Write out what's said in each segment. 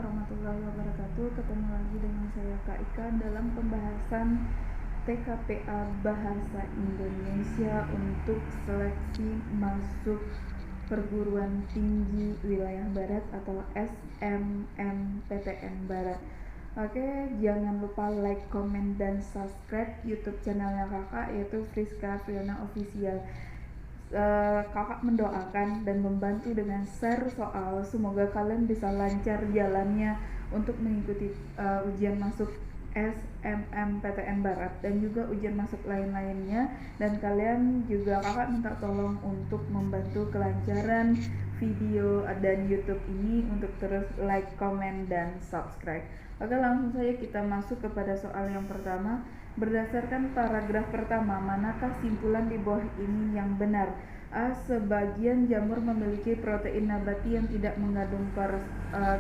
warahmatullahi wabarakatuh. Ketemu lagi dengan saya Kak Ika dalam pembahasan TKPA Bahasa Indonesia untuk seleksi masuk perguruan tinggi wilayah barat atau SMMPTN Barat. Oke, jangan lupa like, comment, dan subscribe YouTube channelnya kakak, yaitu Friska Fiona Official. Kakak mendoakan dan membantu dengan share soal, semoga kalian bisa lancar jalannya untuk mengikuti ujian masuk SMMPTN Barat dan juga ujian masuk lain-lainnya. Dan kalian juga kakak minta tolong untuk membantu kelancaran video dan YouTube ini untuk terus like, comment, dan subscribe. Oke, langsung saja kita masuk kepada soal yang pertama. Berdasarkan paragraf pertama, manakah simpulan di bawah ini yang benar? A. Sebagian jamur memiliki protein nabati yang tidak mengandung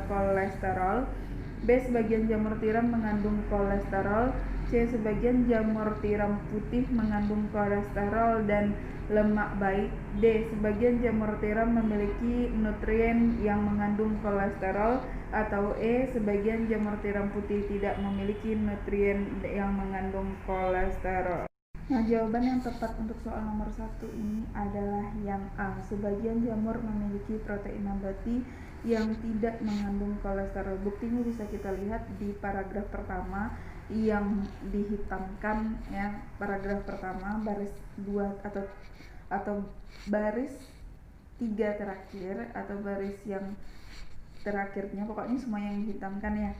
kolesterol. B. Sebagian jamur tiram mengandung kolesterol. C. Sebagian jamur tiram putih mengandung kolesterol dan lemak baik. D. Sebagian jamur tiram memiliki nutrien yang mengandung kolesterol. Atau E. Sebagian jamur tiram putih tidak memiliki nutrien yang mengandung kolesterol. Nah, jawaban yang tepat untuk soal nomor 1 ini adalah yang A. Sebagian jamur memiliki protein nabati yang tidak mengandung kolesterol. Buktinya bisa kita lihat di paragraf pertama yang dihitamkan ya. Paragraf pertama baris 2 atau baris 3 terakhir atau baris yang terakhirnya, pokoknya semua yang dihitamkan ya.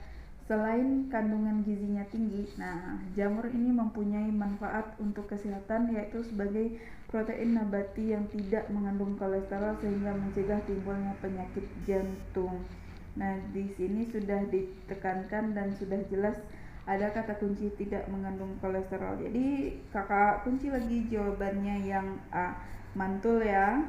Selain kandungan gizinya tinggi, nah jamur ini mempunyai manfaat untuk kesehatan, yaitu sebagai protein nabati yang tidak mengandung kolesterol sehingga mencegah timbulnya penyakit jantung. Nah, di sini sudah ditekankan dan sudah jelas ada kata kunci tidak mengandung kolesterol. Jadi kakak kunci lagi jawabannya yang A. Mantul ya.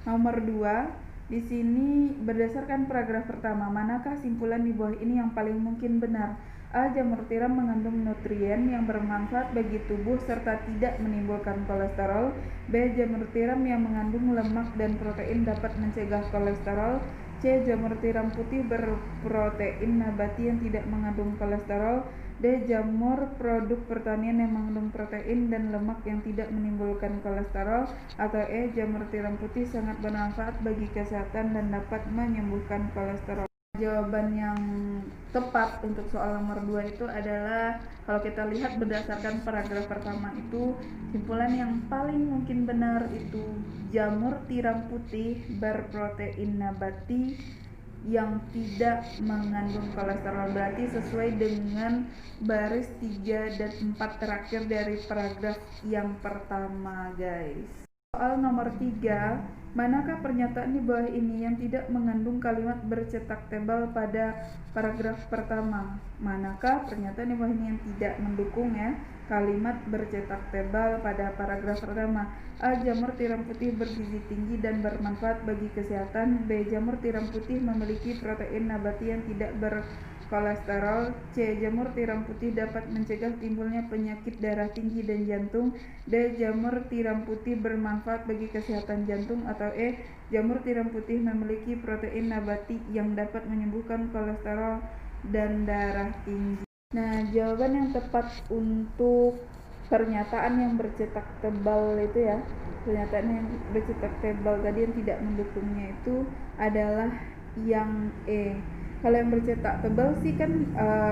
Nomor 2. Di sini berdasarkan paragraf pertama, manakah simpulan di bawah ini yang paling mungkin benar? A. Jamur tiram mengandung nutrien yang bermanfaat bagi tubuh serta tidak menimbulkan kolesterol. B. Jamur tiram yang mengandung lemak dan protein dapat mencegah kolesterol. C. Jamur tiram putih berprotein nabati yang tidak mengandung kolesterol. D. Jamur produk pertanian yang mengandung protein dan lemak yang tidak menimbulkan kolesterol. Atau E. Jamur tiram putih sangat bermanfaat bagi kesehatan dan dapat menyembuhkan kolesterol. Jawaban yang tepat untuk soal nomor 2 itu adalah, kalau kita lihat berdasarkan paragraf pertama itu, simpulan yang paling mungkin benar itu jamur tiram putih berprotein nabati yang tidak mengandung kolesterol. Berarti sesuai dengan baris 3 dan 4 terakhir dari paragraf yang pertama, guys. Soal nomor 3, manakah pernyataan di bawah ini yang tidak mengandung kalimat bercetak tebal pada paragraf pertama? Manakah pernyataan di bawah ini yang tidak mendukung ya kalimat bercetak tebal pada paragraf pertama? A. Jamur tiram putih bergizi tinggi dan bermanfaat bagi kesehatan. B. Jamur tiram putih memiliki protein nabati yang tidak berkolesterol. C. Jamur tiram putih dapat mencegah timbulnya penyakit darah tinggi dan jantung. D. Jamur tiram putih bermanfaat bagi kesehatan jantung. Atau E. Jamur tiram putih memiliki protein nabati yang dapat menyembuhkan kolesterol dan darah tinggi. Nah, jawaban yang tepat untuk pernyataan yang bercetak tebal itu ya, pernyataan yang bercetak tebal tadi yang tidak mendukungnya itu adalah yang E. Kalau yang bercetak tebal sih kan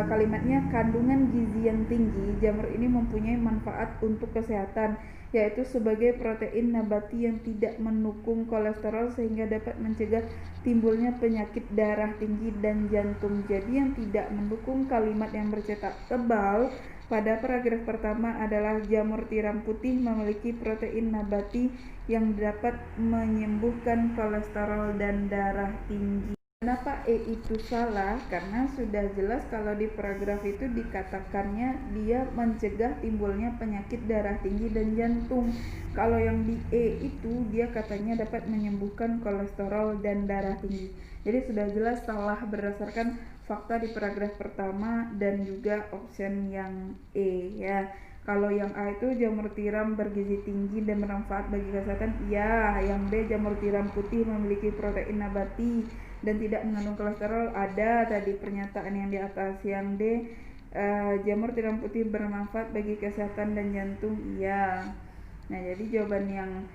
kalimatnya kandungan gizi yang tinggi. Jamur ini mempunyai manfaat untuk kesehatan, yaitu sebagai protein nabati yang tidak mendukung kolesterol sehingga dapat mencegah timbulnya penyakit darah tinggi dan jantung. Jadi yang tidak mendukung kalimat yang bercetak tebal pada paragraf pertama adalah jamur tiram putih memiliki protein nabati yang dapat menyembuhkan kolesterol dan darah tinggi. Kenapa E itu salah? Karena sudah jelas kalau di paragraf itu dikatakannya dia mencegah timbulnya penyakit darah tinggi dan jantung. Kalau yang di E itu dia katanya dapat menyembuhkan kolesterol dan darah tinggi. Jadi sudah jelas salah berdasarkan fakta di paragraf pertama dan juga option yang E ya. Kalau yang A itu jamur tiram bergizi tinggi dan bermanfaat bagi kesehatan, iya. Yang B, jamur tiram putih memiliki protein nabati dan tidak mengandung kolesterol, ada tadi pernyataan yang di atas. Yang D, jamur tiram putih bermanfaat bagi kesehatan dan jantung, iya. Nah, jadi jawaban yang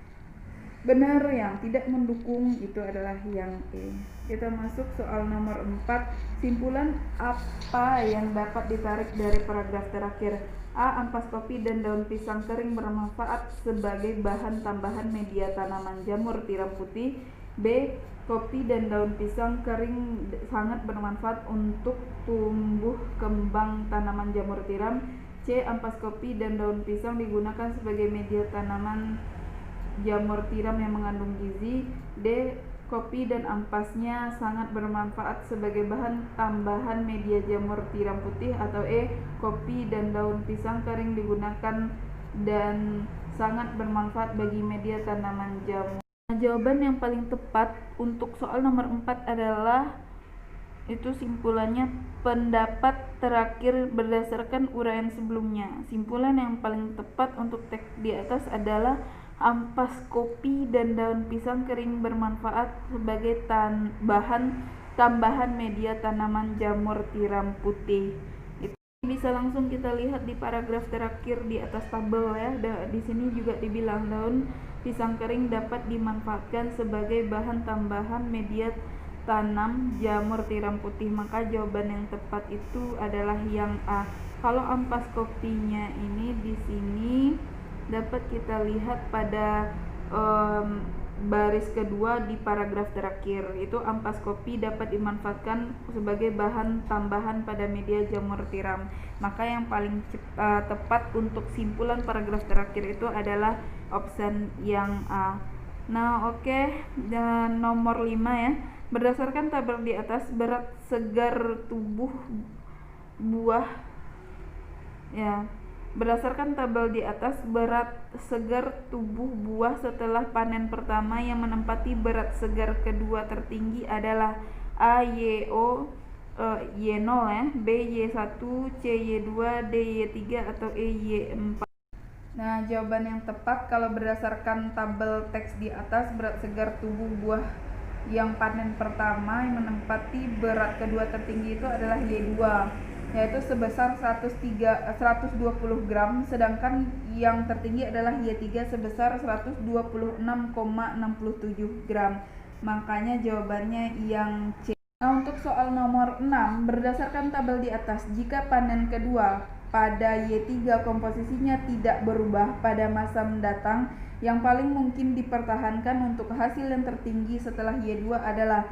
benar yang tidak mendukung itu adalah yang E. Kita masuk soal nomor 4. Simpulan apa yang dapat ditarik dari paragraf terakhir? A. Ampas kopi dan daun pisang kering bermanfaat sebagai bahan tambahan media tanaman jamur tiram putih. B. Kopi dan daun pisang kering sangat bermanfaat untuk tumbuh kembang tanaman jamur tiram. C. Ampas kopi dan daun pisang digunakan sebagai media tanaman jamur tiram yang mengandung gizi. D. Kopi dan ampasnya sangat bermanfaat sebagai bahan tambahan media jamur tiram putih. Atau E. Kopi dan daun pisang kering digunakan dan sangat bermanfaat bagi media tanaman jamur. Nah, jawaban yang paling tepat untuk soal nomor 4 adalah itu simpulannya pendapat terakhir berdasarkan uraian sebelumnya. Simpulan yang paling tepat untuk teks di atas adalah ampas kopi dan daun pisang kering bermanfaat sebagai bahan tambahan media tanaman jamur tiram putih. Itu bisa langsung kita lihat di paragraf terakhir di atas tabel ya. Di sini juga dibilang daun pisang kering dapat dimanfaatkan sebagai bahan tambahan media tanam jamur tiram putih. Maka jawaban yang tepat itu adalah yang A. Kalau ampas kopinya ini di sini dapat kita lihat pada baris kedua di paragraf terakhir, itu ampas kopi dapat dimanfaatkan sebagai bahan tambahan pada media jamur tiram. Maka yang paling tepat untuk simpulan paragraf terakhir itu adalah option yang A. Nah, oke. Dan nomor 5 ya. Berdasarkan tabel di atas, berat segar tubuh buah ya. Berdasarkan tabel di atas, berat segar tubuh buah setelah panen pertama yang menempati berat segar kedua tertinggi adalah A. Y0 ya, B. Y1, C. Y2, D. Y3, atau E. Y4. Nah, jawaban yang tepat kalau berdasarkan tabel teks di atas, berat segar tubuh buah yang panen pertama yang menempati berat kedua tertinggi itu adalah Y2, yaitu sebesar 120 gram, sedangkan yang tertinggi adalah Y3 sebesar 126,67 gram. Makanya jawabannya yang C. Nah, untuk soal nomor 6, berdasarkan tabel di atas, jika panen kedua pada Y3 komposisinya tidak berubah pada masa mendatang, yang paling mungkin dipertahankan untuk hasil yang tertinggi setelah Y2 adalah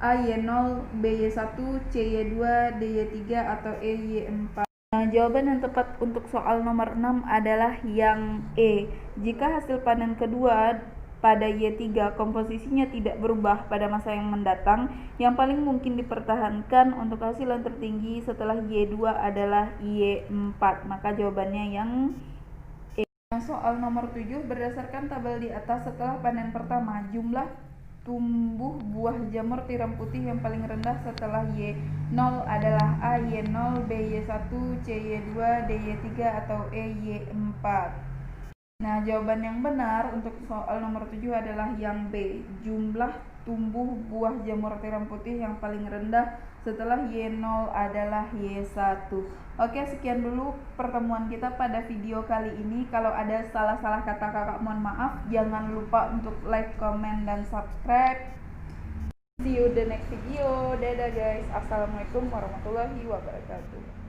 A. Y0, B. Y1, C. Y2, D. Y3, atau E. Y4. Nah, jawaban yang tepat untuk soal nomor 6 adalah yang E. Jika hasil panen kedua pada Y3 komposisinya tidak berubah pada masa yang mendatang, yang paling mungkin dipertahankan untuk hasil yang tertinggi setelah Y2 adalah Y4. Maka jawabannya yang E. Nah, soal nomor 7, berdasarkan tabel di atas, setelah panen pertama, jumlah tumbuh buah jamur tiram putih yang paling rendah setelah Y0 adalah A. Y0, B. Y1, C. Y2, D. Y3, atau E. Y4. Nah, jawaban yang benar untuk soal nomor 7 adalah yang B. Jumlah tumbuh buah jamur tiram putih yang paling rendah setelah Y0 adalah Y1. Oke, sekian dulu pertemuan kita pada video kali ini. Kalau ada salah-salah kata kakak mohon maaf. Jangan lupa untuk like, comment, dan subscribe. See you the next video. Dadah guys. Assalamualaikum warahmatullahi wabarakatuh.